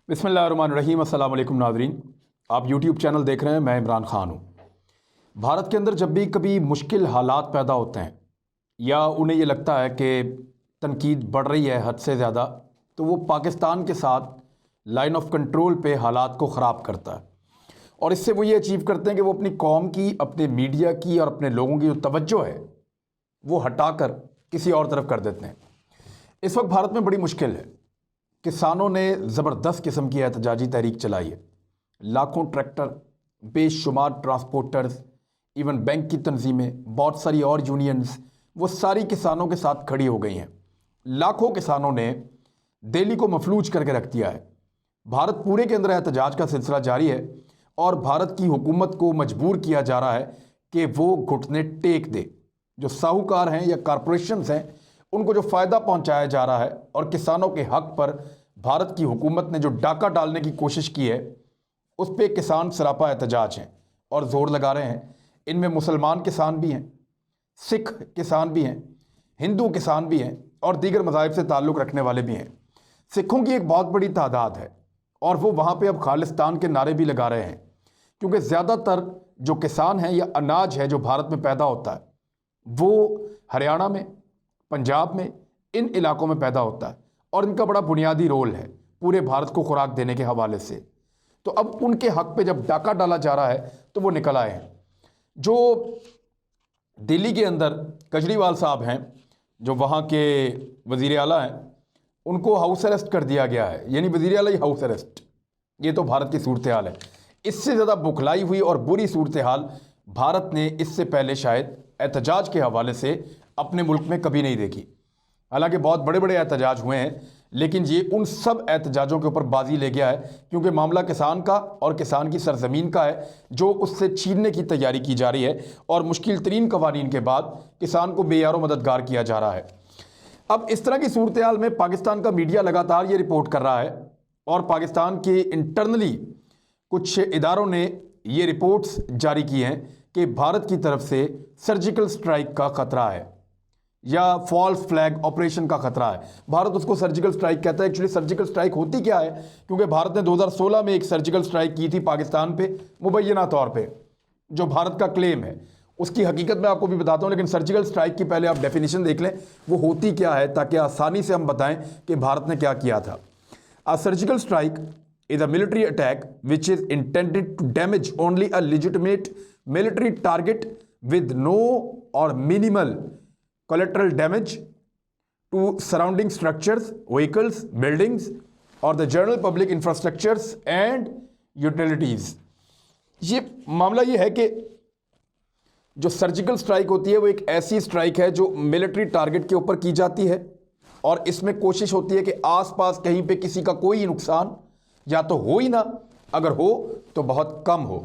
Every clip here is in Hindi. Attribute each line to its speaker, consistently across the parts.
Speaker 1: बिस्मिल्लाहिर्रहमानिर्रहीम। अस्सलाम वालेकुम नाज़रीन, आप यूट्यूब चैनल देख रहे हैं। मैं इमरान ख़ान हूँ। भारत के अंदर जब भी कभी मुश्किल हालात पैदा होते हैं या उन्हें ये लगता है कि तनकीद बढ़ रही है हद से ज़्यादा, तो वो पाकिस्तान के साथ लाइन ऑफ कंट्रोल पे हालात को ख़राब करता है और इससे वो ये अचीव करते हैं कि वो अपनी कौम की, अपने मीडिया की और अपने लोगों की जो तवज्जो है वो हटाकर किसी और तरफ कर देते हैं। इस वक्त भारत में बड़ी मुश्किल है। किसानों ने ज़बरदस्त किस्म की एहतजाजी तहरीक चलाई है। लाखों ट्रैक्टर, बेशुमार ट्रांसपोर्टर्स, इवन बैंक की तंजीमें, बहुत सारी और यूनियंस, वो सारी किसानों के साथ खड़ी हो गई हैं। लाखों किसानों ने दिल्ली को मफलूज करके रख दिया है। भारत पूरे के अंदर एहतजाज का सिलसिला जारी है और भारत की हुकूमत को मजबूर किया जा रहा है कि वो घुटने टेक दे। जो साहूकार हैं या कॉरपोरेशंस हैं, उनको जो फ़ायदा पहुंचाया जा रहा है और किसानों के हक पर भारत की हुकूमत ने जो डाका डालने की कोशिश की है, उस पर किसान सरापा एहतजाज हैं और ज़ोर लगा रहे हैं। इनमें मुसलमान किसान भी हैं, सिख किसान भी हैं, हिंदू किसान भी हैं और दीगर मज़ाहिब से ताल्लुक़ रखने वाले भी हैं। सिखों की एक बहुत बड़ी तादाद है और वो वहाँ पे अब खालिस्तान के नारे भी लगा रहे हैं, क्योंकि ज़्यादातर जो किसान हैं या अनाज है जो भारत में पैदा होता है वो हरियाणा में, पंजाब में, इन इलाकों में पैदा होता है और इनका बड़ा बुनियादी रोल है पूरे भारत को खुराक देने के हवाले से। तो अब उनके हक पे जब डाका डाला जा रहा है तो वो निकल आए हैं। जो दिल्ली के अंदर केजरीवाल साहब हैं, जो वहाँ के वज़ीर आला हैं, उनको हाउस अरेस्ट कर दिया गया है, यानी वज़ीर आला ही हाउस अरेस्ट। ये तो भारत की सूरत हाल है। इससे ज़्यादा बुखलाई हुई और बुरी सूरत हाल भारत ने इससे पहले शायद एहतजाज के हवाले से अपने मुल्क में कभी नहीं देखी। हालांकि बहुत बड़े बड़े एहतजाज हुए हैं, लेकिन ये उन सब एहतजाजों के ऊपर बाजी ले गया है, क्योंकि मामला किसान का और किसान की सरजमीन का है जो उससे छीनने की तैयारी की जा रही है और मुश्किल तरीन कवानीन के बाद किसान को बेयारो मददगार किया जा रहा है। अब इस तरह की सूरत हाल में पाकिस्तान का मीडिया लगातार ये रिपोर्ट कर रहा है और पाकिस्तान के इंटरनली कुछ इदारों ने ये रिपोर्ट्स जारी की हैं कि भारत की तरफ से सर्जिकल स्ट्राइक का खतरा है या फॉल्स फ्लैग ऑपरेशन का खतरा है। भारत उसको सर्जिकल स्ट्राइक कहता है। एक्चुअली सर्जिकल स्ट्राइक होती क्या है, क्योंकि भारत ने 2016 में एक सर्जिकल स्ट्राइक की थी पाकिस्तान पे मुबैना तौर पे, जो भारत का क्लेम है। उसकी हकीकत मैं आपको भी बताता हूँ, लेकिन सर्जिकल स्ट्राइक की पहले आप डेफिनेशन देख लें वो होती क्या है, ताकि आसानी से हम बताएं कि भारत ने क्या किया था। अ surgical strike is a military attack which is intended to damage only a legitimate military target with no or minimal collateral damage to surrounding structures, vehicles, buildings or the general public infrastructures and utilities। ये मामला ये है कि जो सर्जिकल स्ट्राइक होती है वो एक ऐसी स्ट्राइक है जो मिलिट्री टारगेट के ऊपर की जाती है और इसमें कोशिश होती है कि आसपास कहीं पे किसी का कोई नुकसान या तो हो ही ना, अगर हो तो बहुत कम हो।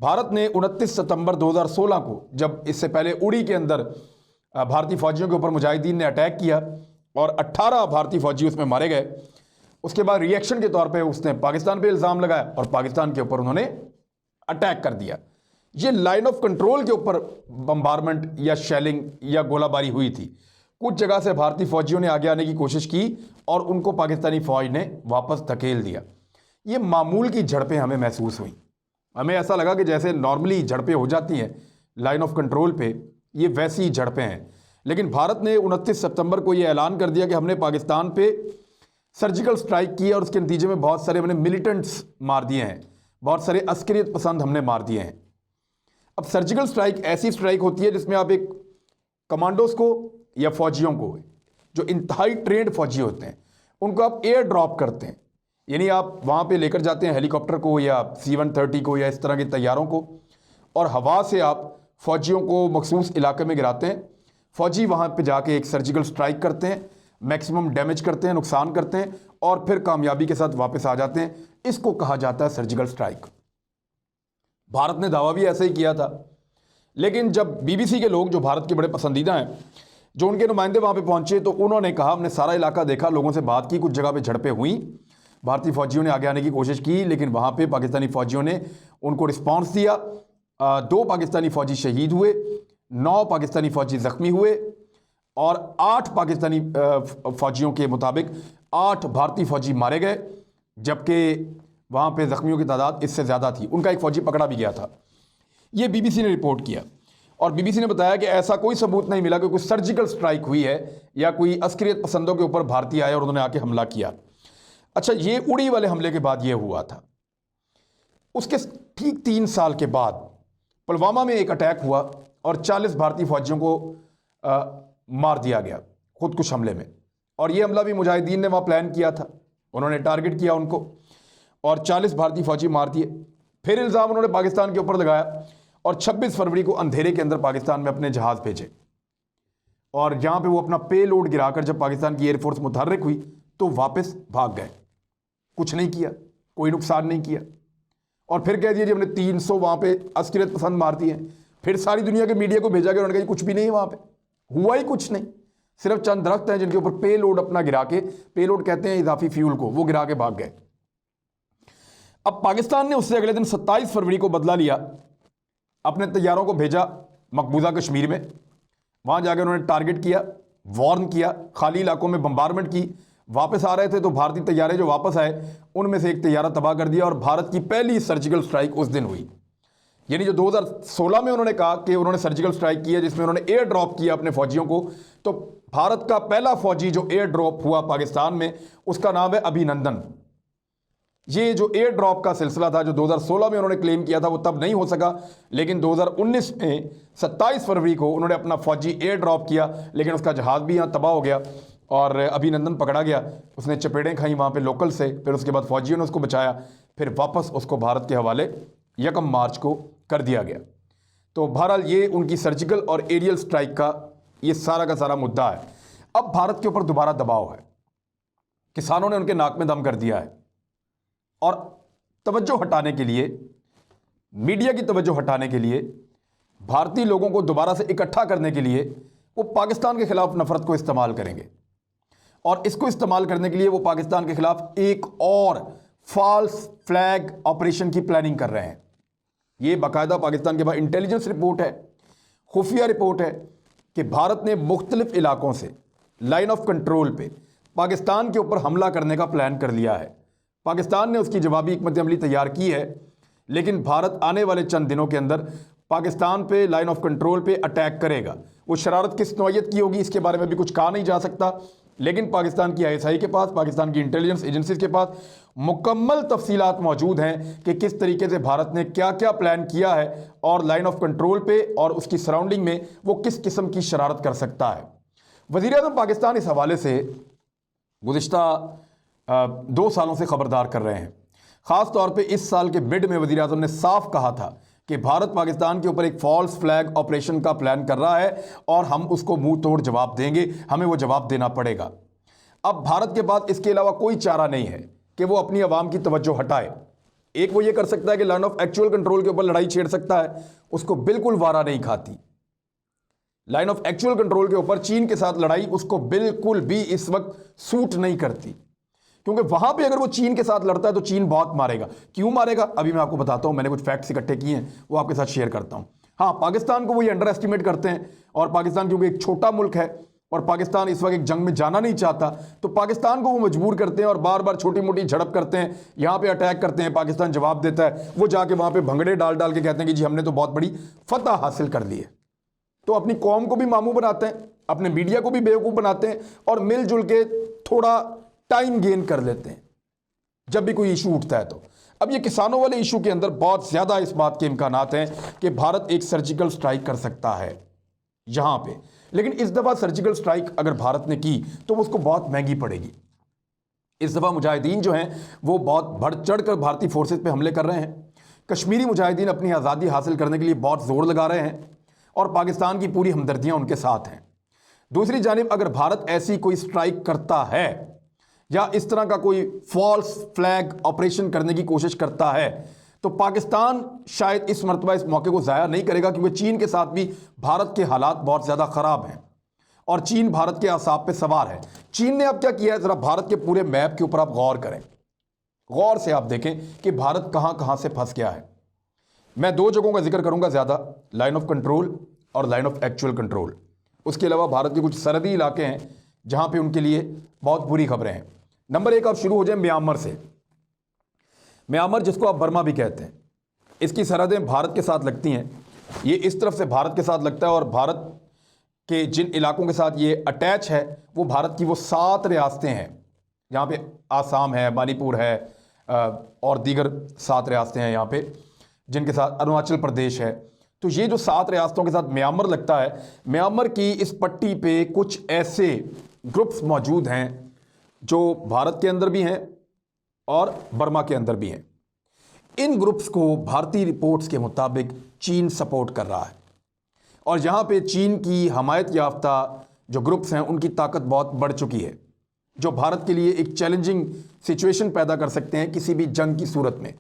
Speaker 1: भारत ने 29 सितंबर 2016 को, जब इससे पहले उड़ी के अंदर भारतीय फौजियों के ऊपर मुजाहिदीन ने अटैक किया और 18 भारतीय फौजी उसमें मारे गए, उसके बाद रिएक्शन के तौर पे उसने पाकिस्तान पे इल्ज़ाम लगाया और पाकिस्तान के ऊपर उन्होंने अटैक कर दिया। ये लाइन ऑफ कंट्रोल के ऊपर बम्बारमेंट या शेलिंग या गोलाबारी हुई थी। कुछ जगह से भारतीय फौजियों ने आगे आने की कोशिश की और उनको पाकिस्तानी फौज ने वापस धकेल दिया। ये मामूल की झड़पें हमें महसूस हुई। हमें ऐसा लगा कि जैसे नॉर्मली झड़पें हो जाती हैं लाइन ऑफ कंट्रोल पे, ये वैसी ही झड़पें हैं। लेकिन भारत ने 29 सितंबर को ये ऐलान कर दिया कि हमने पाकिस्तान पे सर्जिकल स्ट्राइक की और उसके नतीजे में बहुत सारे हमने मिलिटेंट्स मार दिए हैं, बहुत सारे अस्करियत पसंद हमने मार दिए हैं। अब सर्जिकल स्ट्राइक ऐसी स्ट्राइक होती है जिसमें आप एक कमांडोज को या फौजियों को, जो इंतहाई ट्रेंड फौजी होते हैं, उनको आप एयर ड्रॉप करते हैं, यानी आप वहाँ पे लेकर जाते हैं हेलीकॉप्टर को या C-130 को या इस तरह के तैयारों को, और हवा से आप फौजियों को मखसूस इलाके में गिराते हैं। फौजी वहाँ पे जाके एक सर्जिकल स्ट्राइक करते हैं, मैक्सिमम डैमेज करते हैं, नुकसान करते हैं और फिर कामयाबी के साथ वापस आ जाते हैं। इसको कहा जाता है सर्जिकल स्ट्राइक। भारत ने दावा भी ऐसा ही किया था, लेकिन जब BBC के लोग, जो भारत के बड़े पसंदीदा हैं, जो उनके नुमाइंदे वहाँ पर पहुँचे तो उन्होंने कहा हमने सारा इलाका देखा, लोगों से बात की, कुछ जगह पर झड़पें हुई, भारतीय फौजियों ने आगे आने की कोशिश की, लेकिन वहाँ पे पाकिस्तानी फौजियों ने उनको रिस्पांस दिया। 2 पाकिस्तानी फौजी शहीद हुए, 9 पाकिस्तानी फौजी ज़ख्मी हुए और 8 पाकिस्तानी फौजियों के मुताबिक 8 भारतीय फौजी मारे गए। जबकि वहाँ पे ज़ख्मियों की तादाद इससे ज़्यादा थी। उनका एक फ़ौजी पकड़ा भी गया था। ये बीबीसी ने रिपोर्ट किया और बीबीसी ने बताया कि ऐसा कोई सबूत नहीं मिला कि कोई सर्जिकल स्ट्राइक हुई है या कोई अस्करियत पसंदों के ऊपर भारतीय आए और उन्होंने आके हमला किया। अच्छा, ये उड़ी वाले हमले के बाद ये हुआ था। उसके ठीक 3 साल के बाद पुलवामा में एक अटैक हुआ और 40 भारतीय फौजियों को मार दिया गया खुदकुश हमले में। और ये हमला भी मुजाहिदीन ने वहाँ प्लान किया था, उन्होंने टारगेट किया उनको और 40 भारतीय फौजी मार दिए। फिर इल्ज़ाम उन्होंने पाकिस्तान के ऊपर लगाया और 26 फरवरी को अंधेरे के अंदर पाकिस्तान में अपने जहाज़ भेजे और जहाँ पे वो अपना पे लोड गिराकर जब पाकिस्तान की एयरफोर्स मुतहर्रिक हुई तो वापस भाग गए। कुछ नहीं किया, कोई नुकसान नहीं किया और फिर कह दिया जी हमने 300 वहाँ पे अस्करियत पसंद मार दिए हैं। फिर सारी दुनिया के मीडिया को भेजा गया, उन्होंने कहा कुछ भी नहीं है, वहाँ पे हुआ ही कुछ नहीं, सिर्फ चंद दरख्त हैं जिनके ऊपर पे लोड अपना गिरा के, पे लोड कहते हैं इजाफी फ्यूल को, वो गिरा के भाग गए। अब पाकिस्तान ने उससे अगले दिन 27 फरवरी को बदला लिया, अपने तैयारों को भेजा मकबूजा कश्मीर में। वहाँ जाकर उन्होंने टारगेट किया, वार्न किया, खाली इलाकों में बम्बारमेंट की। वापस आ रहे थे तो भारतीय तैयारे जो वापस आए उनमें से एक तैयारा तबाह कर दिया और भारत की पहली सर्जिकल स्ट्राइक उस दिन हुई। यानी जो 2016 में उन्होंने कहा कि उन्होंने सर्जिकल स्ट्राइक किया जिसमें उन्होंने एयर ड्रॉप किया अपने फौजियों को, तो भारत का पहला फौजी जो एयर ड्रॉप हुआ पाकिस्तान में उसका नाम है अभिनंदन। ये जो एयर ड्रॉप का सिलसिला था जो 2016 में उन्होंने क्लेम किया था वो तब नहीं हो सका, लेकिन 2019 में 27 फरवरी को उन्होंने अपना फौजी एयर ड्रॉप किया, लेकिन उसका जहाज़ भी यहाँ तबाह हो गया और अभिनंदन पकड़ा गया। उसने चपेटें खाई वहाँ पे लोकल से, फिर उसके बाद फौजियों ने उसको बचाया, फिर वापस उसको भारत के हवाले 1 मार्च को कर दिया गया। तो बहरहाल ये उनकी सर्जिकल और एरियल स्ट्राइक का ये सारा का सारा मुद्दा है। अब भारत के ऊपर दोबारा दबाव है, किसानों ने उनके नाक में दम कर दिया है और तवज्जो हटाने के लिए, मीडिया की तवज्जो हटाने के लिए, भारतीय लोगों को दोबारा से इकट्ठा करने के लिए वो पाकिस्तान के खिलाफ नफरत को इस्तेमाल करेंगे और इसको इस्तेमाल करने के लिए वो पाकिस्तान के खिलाफ एक और फॉल्स फ्लैग ऑपरेशन की प्लानिंग कर रहे हैं। ये बाकायदा पाकिस्तान के पास इंटेलिजेंस रिपोर्ट है, खुफिया रिपोर्ट है कि भारत ने मुख्तलिफ इलाकों से लाइन ऑफ कंट्रोल पे पाकिस्तान के ऊपर हमला करने का प्लान कर लिया है। पाकिस्तान ने उसकी जवाबी हिकमत अमली तैयार की है, लेकिन भारत आने वाले चंद दिनों के अंदर पाकिस्तान पे लाइन ऑफ कंट्रोल पे अटैक करेगा। वो शरारत किस नौयत की होगी इसके बारे में भी कुछ कहा नहीं जा सकता, लेकिन पाकिस्तान की ISI के पास, पाकिस्तान की इंटेलिजेंस एजेंसीज के पास मुकम्मल तफसीलात मौजूद हैं कि किस तरीके से भारत ने क्या क्या प्लान किया है और लाइन ऑफ कंट्रोल पे और उसकी सराउंडिंग में वो किस किस्म की शरारत कर सकता है। वज़ीर-ए-आज़म पाकिस्तान इस हवाले से गुज़िश्ता 2 सालों से ख़बरदार कर रहे हैं। ख़ास तौर पे इस साल के मिड में वज़ीर-ए-आज़म ने साफ कहा था कि भारत पाकिस्तान के ऊपर एक फॉल्स फ्लैग ऑपरेशन का प्लान कर रहा है और हम उसको मुंह तोड़ जवाब देंगे, हमें वो जवाब देना पड़ेगा। अब भारत के पास इसके अलावा कोई चारा नहीं है कि वो अपनी आवाम की तवज्जो हटाए। एक वो ये कर सकता है कि लाइन ऑफ एक्चुअल कंट्रोल के ऊपर लड़ाई छेड़ सकता है, उसको बिल्कुल वारा नहीं खाती। लाइन ऑफ एक्चुअल कंट्रोल के ऊपर चीन के साथ लड़ाई उसको बिल्कुल भी इस वक्त सूट नहीं करती, क्योंकि वहां पे अगर वो चीन के साथ लड़ता है तो चीन बहुत मारेगा। क्यों मारेगा अभी मैं आपको बताता हूं, मैंने कुछ फैक्ट्स इकट्ठे किए हैं वो आपके साथ शेयर करता हूं। हाँ, पाकिस्तान को वो ये अंडर एस्टिमेट करते हैं और पाकिस्तान क्योंकि एक छोटा मुल्क है और पाकिस्तान इस वक्त एक जंग में जाना नहीं चाहता, तो पाकिस्तान को वो मजबूर करते हैं और बार बार छोटी मोटी झड़प करते हैं, यहाँ पे अटैक करते हैं, पाकिस्तान जवाब देता है, वो जाके वहाँ पे भंगड़े डाल डाल के कहते हैं कि जी हमने तो बहुत बड़ी फतह हासिल कर ली है। तो अपनी कौम को भी मामू बनाते हैं, अपने मीडिया को भी बेवकूफ़ बनाते हैं और मिलजुल के थोड़ा टाइम गेन कर लेते हैं जब भी कोई इशू उठता है। तो अब ये किसानों वाले इशू के अंदर बहुत ज़्यादा इस बात के इम्कानात हैं कि भारत एक सर्जिकल स्ट्राइक कर सकता है यहाँ पे, लेकिन इस दफ़ा सर्जिकल स्ट्राइक अगर भारत ने की तो उसको बहुत महंगी पड़ेगी। इस दफ़ा मुजाहिदीन जो हैं वो बहुत बढ़ चढ़ कर भारतीय फोर्सेस पे हमले कर रहे हैं। कश्मीरी मुजाहिदीन अपनी आज़ादी हासिल करने के लिए बहुत ज़ोर लगा रहे हैं और पाकिस्तान की पूरी हमदर्दियाँ उनके साथ हैं। दूसरी जानिब अगर भारत ऐसी कोई स्ट्राइक करता है या इस तरह का कोई फॉल्स फ्लैग ऑपरेशन करने की कोशिश करता है तो पाकिस्तान शायद इस मरतबा इस मौके को ज़ाया नहीं करेगा, क्योंकि चीन के साथ भी भारत के हालात बहुत ज़्यादा ख़राब हैं और चीन भारत के असाब पे सवार है। चीन ने अब क्या किया है, ज़रा भारत के पूरे मैप के ऊपर आप गौर करें, गौर से आप देखें कि भारत कहाँ कहाँ से फंस गया है। मैं 2 जगहों का जिक्र करूँगा ज़्यादा, लाइन ऑफ कंट्रोल और लाइन ऑफ एक्चुअल कंट्रोल। उसके अलावा भारत के कुछ सरहदी इलाके हैं जहाँ पर उनके लिए बहुत बुरी खबरें हैं। नंबर 1 आप शुरू हो जाए म्यांमार से। म्यांमार, जिसको आप बर्मा भी कहते हैं, इसकी सरहदें भारत के साथ लगती हैं। ये इस तरफ से भारत के साथ लगता है और भारत के जिन इलाकों के साथ ये अटैच है वो भारत की वो 7 रियासतें हैं, यहाँ पे आसाम है, मणिपुर है और दीगर 7 रियासतें हैं यहाँ पे, जिनके साथ अरुणाचल प्रदेश है। तो ये जो 7 रियासतों के साथ म्यांमार लगता है, म्यांमार की इस पट्टी पे कुछ ऐसे ग्रुप्स मौजूद हैं जो भारत के अंदर भी हैं और बर्मा के अंदर भी हैं। इन ग्रुप्स को भारतीय रिपोर्ट्स के मुताबिक चीन सपोर्ट कर रहा है और यहाँ पे चीन की हमायत याफ्ता जो ग्रुप्स हैं उनकी ताकत बहुत बढ़ चुकी है, जो भारत के लिए एक चैलेंजिंग सिचुएशन पैदा कर सकते हैं किसी भी जंग की सूरत में।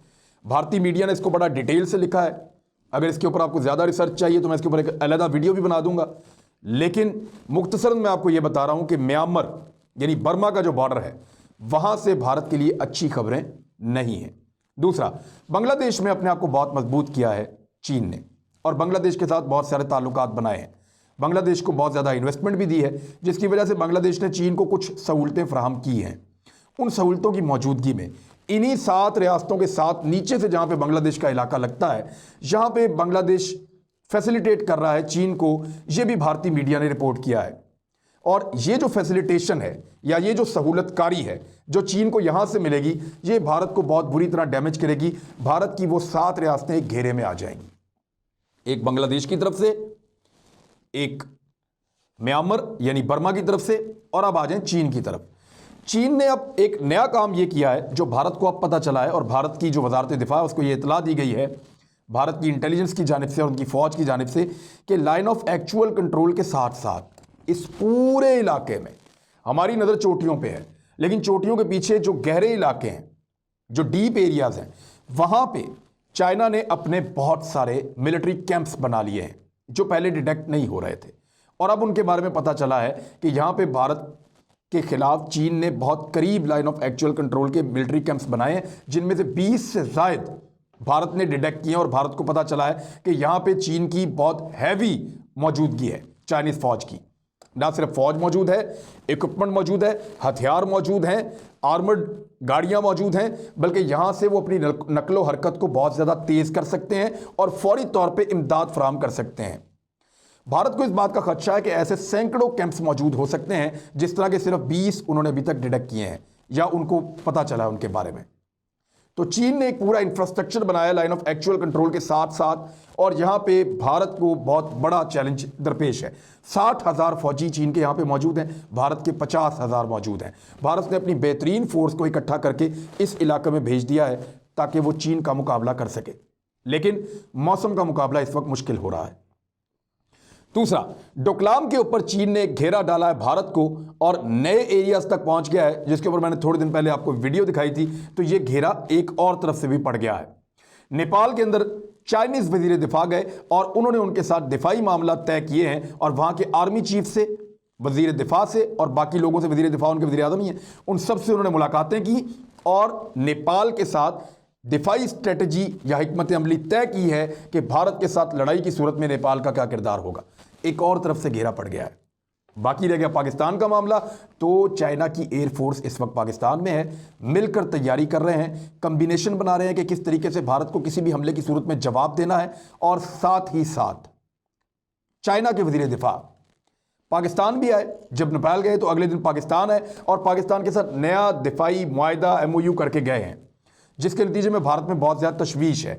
Speaker 1: भारतीय मीडिया ने इसको बड़ा डिटेल से लिखा है। अगर इसके ऊपर आपको ज़्यादा रिसर्च चाहिए तो मैं इसके ऊपर एक अलग वीडियो भी बना दूंगा, लेकिन मुख्तसरन मैं आपको ये बता रहा हूँ कि म्यांमार यानी बर्मा का जो बॉर्डर है वहाँ से भारत के लिए अच्छी खबरें नहीं हैं। दूसरा, बांग्लादेश में अपने आप को बहुत मजबूत किया है चीन ने और बांग्लादेश के साथ बहुत सारे ताल्लुकात बनाए हैं। बांग्लादेश को बहुत ज़्यादा इन्वेस्टमेंट भी दी है, जिसकी वजह से बांग्लादेश ने चीन को कुछ सहूलतें फराहम की हैं। उन सहूलतों की मौजूदगी में इन्हीं 7 रियासतों के साथ नीचे से जहाँ पे बांग्लादेश का इलाका लगता है, यहाँ पे बांग्लादेश फैसिलिटेट कर रहा है चीन को। ये भी भारतीय मीडिया ने रिपोर्ट किया है। और ये जो फैसिलिटेशन है या ये जो सहूलतकारी है जो चीन को यहाँ से मिलेगी, ये भारत को बहुत बुरी तरह डैमेज करेगी। भारत की वो 7 रियासतें एक घेरे में आ जाएंगी, एक बांग्लादेश की तरफ से, एक म्यांमार यानी बर्मा की तरफ से, और अब आ जाएं चीन की तरफ। चीन ने अब एक नया काम ये किया है जो भारत को अब पता चला है और भारत की जो वजारत दिफा है उसको ये इतला दी गई है भारत की इंटेलिजेंस की जानिब से और उनकी फ़ौज की जानिब से कि लाइन ऑफ एक्चुअल कंट्रोल के साथ साथ इस पूरे इलाके में हमारी नज़र चोटियों पे है, लेकिन चोटियों के पीछे जो गहरे इलाके हैं, जो डीप एरियाज़ हैं, वहाँ पे चाइना ने अपने बहुत सारे मिलिट्री कैंप्स बना लिए हैं जो पहले डिटेक्ट नहीं हो रहे थे। और अब उनके बारे में पता चला है कि यहाँ पे भारत के खिलाफ चीन ने बहुत करीब लाइन ऑफ एक्चुअल कंट्रोल के मिलिट्री कैंप्स बनाए हैं, जिनमें से 20 से ज़ायद भारत ने डिटेक्ट किए और भारत को पता चला है कि यहाँ पे चीन की बहुत हैवी मौजूदगी है, चाइनीज़ फ़ौज की। ना सिर्फ फौज मौजूद है, इक्विपमेंट मौजूद है, हथियार मौजूद हैं, आर्मर्ड गाड़ियां मौजूद हैं, बल्कि यहां से वो अपनी नकलो हरकत को बहुत ज़्यादा तेज़ कर सकते हैं और फौरी तौर पे इमदाद फराहम कर सकते हैं। भारत को इस बात का खदशा है कि ऐसे सैकड़ों कैंप्स मौजूद हो सकते हैं, जिस तरह के सिर्फ 20 उन्होंने अभी तक डिटेक्ट किए हैं या उनको पता चला है उनके बारे में। तो चीन ने एक पूरा इंफ्रास्ट्रक्चर बनाया लाइन ऑफ एक्चुअल कंट्रोल के साथ साथ, और यहाँ पे भारत को बहुत बड़ा चैलेंज दरपेश है। 60,000 फौजी चीन के यहाँ पे मौजूद हैं, भारत के 50,000 मौजूद हैं। भारत ने अपनी बेहतरीन फोर्स को इकट्ठा करके इस इलाके में भेज दिया है ताकि वो चीन का मुकाबला कर सके, लेकिन मौसम का मुकाबला इस वक्त मुश्किल हो रहा है। दूसरा, डोकलाम के ऊपर चीन ने घेरा डाला है भारत को और नए एरियाज तक पहुंच गया है, जिसके ऊपर मैंने थोड़े दिन पहले आपको वीडियो दिखाई थी। तो ये घेरा एक और तरफ से भी पड़ गया है। नेपाल के अंदर चाइनीज वजीर दिफा गए और उन्होंने उनके साथ दिफाई मामला तय किए हैं और वहां के आर्मी चीफ से, वजीर दिफा से और बाकी लोगों से, वजीर दिफा उनके वजीर आज़म ही हैं, उन सब से उन्होंने मुलाकातें की और नेपाल के साथ दिफाई स्ट्रेटजी या हिकमत अमली तय की है कि भारत के साथ लड़ाई की सूरत में नेपाल का क्या किरदार होगा। एक और तरफ से घेरा पड़ गया है। बाकी रह गया पाकिस्तान का मामला। तो चाइना की एयरफोर्स इस वक्त पाकिस्तान में है, मिलकर तैयारी कर रहे हैं, कम्बिनेशन बना रहे हैं कि किस तरीके से भारत को किसी भी हमले की सूरत में जवाब देना है। और साथ ही साथ चाइना के वजीर दिफा पाकिस्तान भी आए। जब नेपाल गए तो अगले दिन पाकिस्तान आए और पाकिस्तान के साथ नया दिफाई मुआहिदा MOU करके गए हैं, जिसके नतीजे में भारत में बहुत ज़्यादा तशवीश है।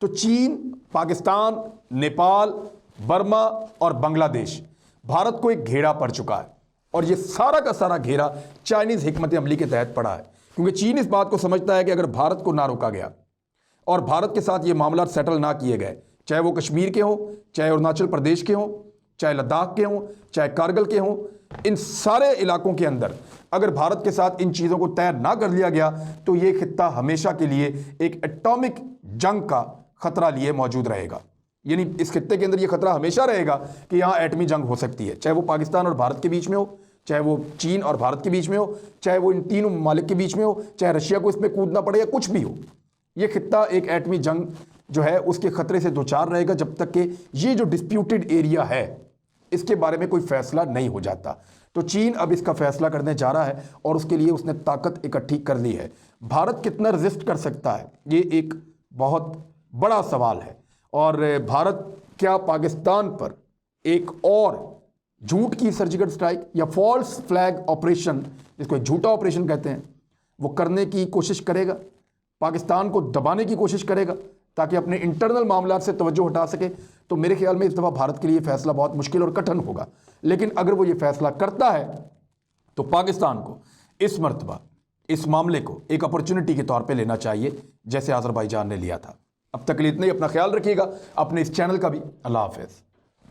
Speaker 1: तो चीन, पाकिस्तान, नेपाल, बर्मा और बांग्लादेश भारत को एक घेरा पड़ चुका है और ये सारा का सारा घेरा चाइनीज़ हिकमत अमली के तहत पड़ा है, क्योंकि चीन इस बात को समझता है कि अगर भारत को ना रोका गया और भारत के साथ ये मामला सेटल ना किए गए, चाहे वो कश्मीर के हों, चाहे अरुणाचल प्रदेश के हों, चाहे लद्दाख के हों, चाहे कारगिल के हों, इन सारे इलाकों के अंदर अगर भारत के साथ इन चीज़ों को तय ना कर लिया गया तो ये खित्ता हमेशा के लिए एक एटॉमिक जंग का खतरा लिए मौजूद रहेगा। यानी इस खित्ते के अंदर ये खतरा हमेशा रहेगा कि यहाँ एटमी जंग हो सकती है, चाहे वो पाकिस्तान और भारत के बीच में हो, चाहे वो चीन और भारत के बीच में हो, चाहे वो इन तीनों ममालिक के बीच में हो, चाहे रशिया को इसमें कूदना पड़े या कुछ भी हो। ये खित्ता एक एटमी जंग जो है उसके खतरे से दो चार रहेगा जब तक कि ये जो डिस्प्यूटेड एरिया है इसके बारे में कोई फैसला नहीं हो जाता। तो चीन अब इसका फैसला करने जा रहा है और उसके लिए उसने ताकत इकट्ठी कर ली है। भारत कितना रजिस्ट कर सकता है, ये एक बहुत बड़ा सवाल है। और भारत क्या पाकिस्तान पर एक और झूठ की सर्जिकल स्ट्राइक या फॉल्स फ्लैग ऑपरेशन, जिसको एक झूठा ऑपरेशन कहते हैं, वो करने की कोशिश करेगा, पाकिस्तान को दबाने की कोशिश करेगा ताकि अपने इंटरनल मामला से तवज्जो हटा सके? तो मेरे ख्याल में इस दफ़ा भारत के लिए फैसला बहुत मुश्किल और कठिन होगा। लेकिन अगर वो ये फैसला करता है तो पाकिस्तान को इस मर्तबा इस मामले को एक अपॉर्चुनिटी के तौर पे लेना चाहिए, जैसे अज़रबैजान ने लिया था। अब तक के लिए इतना ही। अपना ख्याल रखिएगा, अपने इस चैनल का भी। अल्लाह हाफ़िज़।